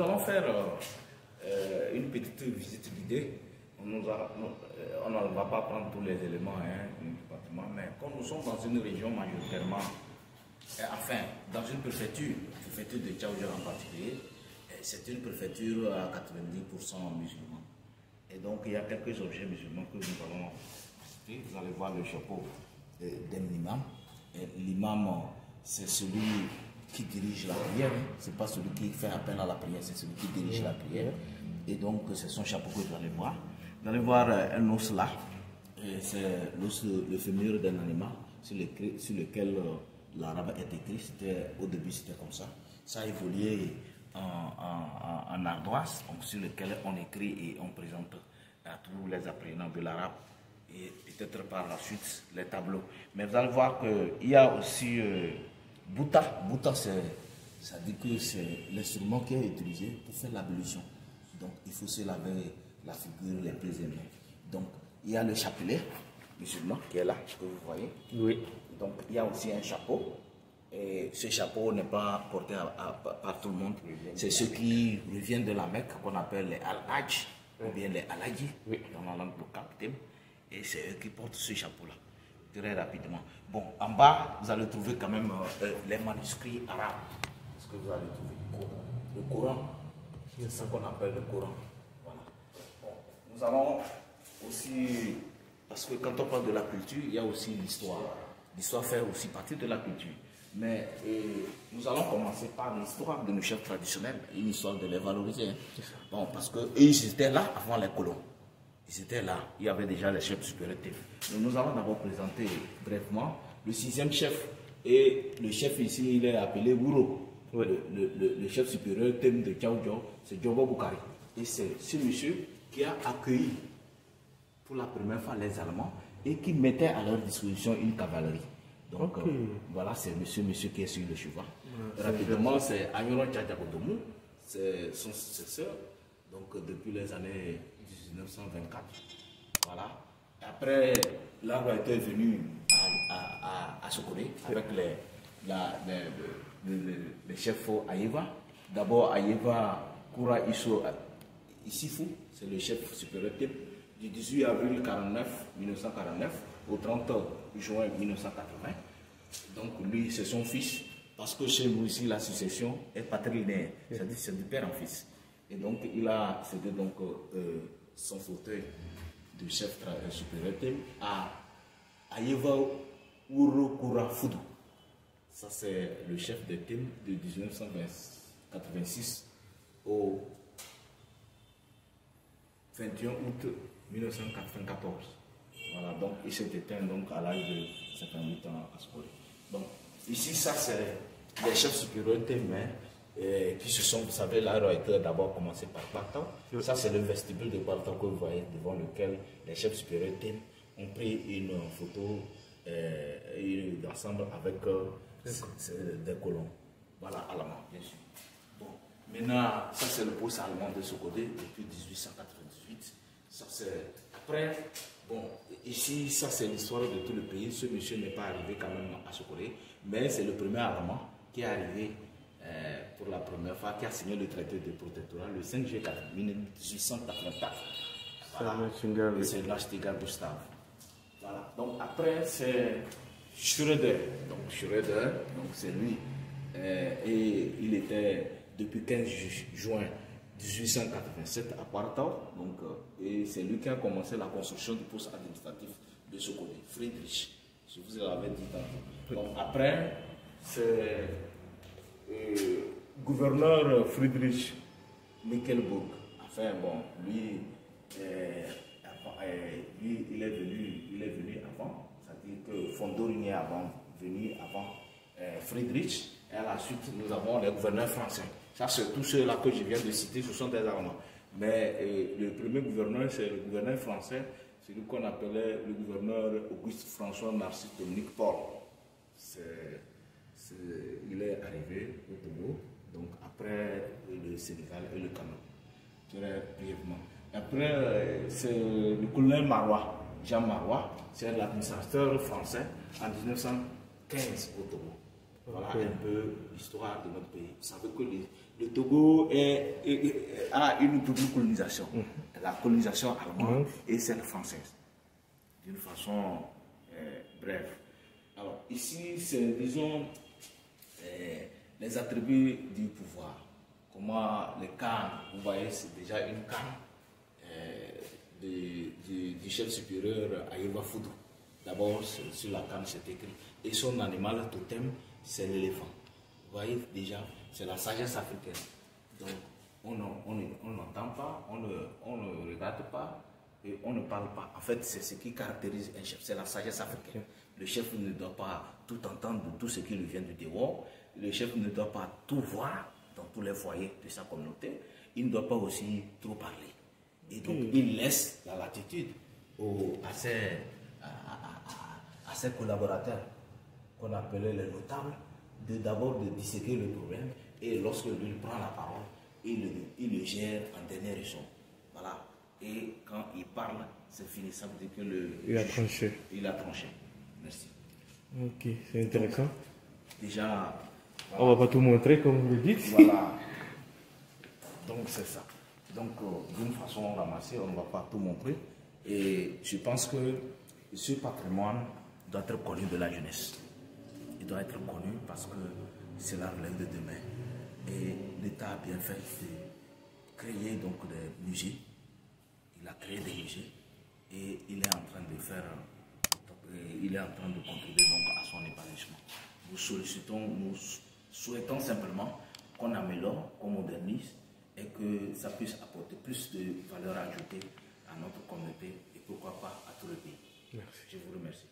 nous allons faire une petite visite guidée. On ne va pas prendre tous les éléments du département, mais comme nous sommes dans une région majoritairement, enfin, dans une préfecture de Tchaoudjara en particulier, c'est une préfecture à 90% musulmans. Et donc, il y a quelques objets musulmans que nous allons visiter. Vous allez voir le chapeau d'un imam. L'imam, c'est celui qui dirige la prière. Ce n'est pas celui qui fait appel à la prière, c'est celui qui dirige la prière. Et donc, c'est son chapeau que vous allez voir. Vous allez voir un os là. C'est l'os, le fémur d'un animal sur lequel l'arabe est écrit. Au début, c'était comme ça. Ça a évolué en ardoise, donc sur lequel on écrit et on présente à tous les apprenants de l'arabe et peut-être par la suite les tableaux. Mais vous allez voir qu'il y a aussi Bouta. Bouta, ça dit que c'est l'instrument qui est utilisé pour faire l'ablution. Donc il faut se laver la figure, les pieds et mains. Donc il y a le chapelet musulman qui est là, que vous voyez. Oui. Donc il y a aussi un chapeau. Et ce chapeau n'est pas porté par tout le monde. C'est ceux qui reviennent de la Mecque qu'on appelle les Al-Hajj ou bien les Al-Hajji dans la langue locale. Et c'est eux qui portent ce chapeau-là, très rapidement. Bon, en bas, vous allez trouver quand même les manuscrits arabes. Ce que vous allez trouver. Le Coran. C'est ce qu'on appelle le Coran. Voilà. Bon, nous allons aussi, parce que quand on parle de la culture, il y a aussi l'histoire. L'histoire fait aussi partie de la culture. Mais nous allons commencer par l'histoire de nos chefs traditionnels, une histoire de les valoriser. Bon, parce qu'ils étaient là avant les colons. Ils étaient là, il y avait déjà les chefs supérieurs. Nous allons d'abord présenter brièvement le 6e chef. Et le chef ici, il est appelé Wuro. Oui. Le chef supérieur thème de Tchaoudjou, c'est Djobo Boukari. Et c'est ce monsieur qui a accueilli pour la première fois les Allemands et qui mettait à leur disposition une cavalerie. Donc voilà, c'est monsieur qui est sur le cheval. Rapidement, c'est Agnoron Tchadjakotomou, c'est son successeur, donc depuis les années 1924. Voilà. Après, l'arbre était venu à Sokone avec les chefs Aïeva. D'abord, Aïeva Koura Issifou, c'est le chef supérieur du 18 avril 1949 au 30 juin 1980. Donc lui, c'est son fils, parce que chez nous ici, la succession est patrilinéaire, c'est-à-dire c'est du père en fils. Et donc il a cédé donc son fauteuil de chef supérieur à Aïeva Urokura Foudou. Ça c'est le chef de thème de 1986 au 21 août 1994. Voilà, donc il s'est éteint donc à l'âge de 58 ans à Skol. Donc ici, ça c'est les chefs supérieurs qui se sont, vous savez, là, a été d'abord commencé par Partant. Ça c'est le vestibule de Partant que vous voyez devant lequel les chefs supérieurs ont pris une photo d'ensemble avec des colons. Voilà, à la main, bien sûr. Bon, maintenant, ça c'est le poste allemand de ce côté depuis 1898. Ça c'est après. Bon, ici, ça c'est l'histoire de tout le pays. Ce monsieur n'est pas arrivé quand même à Sokolé, mais c'est le premier Allemand qui est arrivé pour la première fois, qui a signé le traité de protectorat le 5 juillet 1884. Voilà. Et c'est l'archidiacre Gustave. Voilà. Donc après, c'est Schröder. Donc Schröder, c'est lui. Et il était depuis 15 juin 1887 à Partau, donc, et c'est lui qui a commencé la construction du poste administratif de ce côté, Friedrich, je vous l'avais dit tantôt. Donc après, c'est gouverneur Friedrich Michelburg. Enfin bon, lui, il est venu avant, c'est-à-dire que Fondorigny est venu avant Friedrich, et à la suite nous avons les gouverneurs français. Ça, c'est tous ceux-là que je viens de citer, ce sont des Allemands. Mais le premier gouverneur, c'est le gouverneur français, celui qu'on appelait le gouverneur Auguste François Narcisse Dominique Paul. Il est arrivé au Togo, donc après le Sénégal et le Cameroun. Très brièvement. Après, c'est le colonel Marois, Jean Marois, c'est l'administrateur français en 1915 au Togo. Voilà un peu l'histoire de notre pays. Vous savez que le Togo a une double colonisation. La colonisation allemande et celle française. D'une façon brève. Alors ici, c'est, disons, les attributs du pouvoir. Comment les cannes, vous voyez, c'est déjà une canne du chef supérieur Ayuba Foudou. D'abord, sur la canne, c'est écrit. Et son animal totem, c'est l'éléphant. Vous voyez déjà, c'est la sagesse africaine. Donc, on n'entend pas, on ne regarde pas et on ne parle pas. En fait, c'est ce qui caractérise un chef, c'est la sagesse africaine. Le chef ne doit pas tout entendre de tout ce qui lui vient du dehors. Le chef ne doit pas tout voir dans tous les foyers de sa communauté. Il ne doit pas aussi trop parler. Et donc, il laisse la latitude à ses collaborateurs, qu'on appelait les notables, d'abord de disséquer le problème, et lorsque lui prend la parole, il le gère en dernier ressort. Voilà. Et quand il parle, c'est fini. Ça veut dire que il a tranché. Il a tranché. Merci. Ok, c'est intéressant. Donc, déjà. Voilà. On va pas tout montrer comme vous le dites. Voilà. Donc c'est ça. Donc d'une façon ramassée, on ne va pas tout montrer. Et je pense que ce patrimoine doit être connu de la jeunesse. Il doit être connu parce que c'est la relève de demain. Et l'État a bien fait de créer donc des musées. Il a créé des musées et il est en train de faire, il est en train de contribuer donc à son épanouissement. Nous souhaitons simplement qu'on améliore, qu'on modernise et que ça puisse apporter plus de valeur ajoutée à notre communauté et pourquoi pas à tout le pays. Merci. Je vous remercie.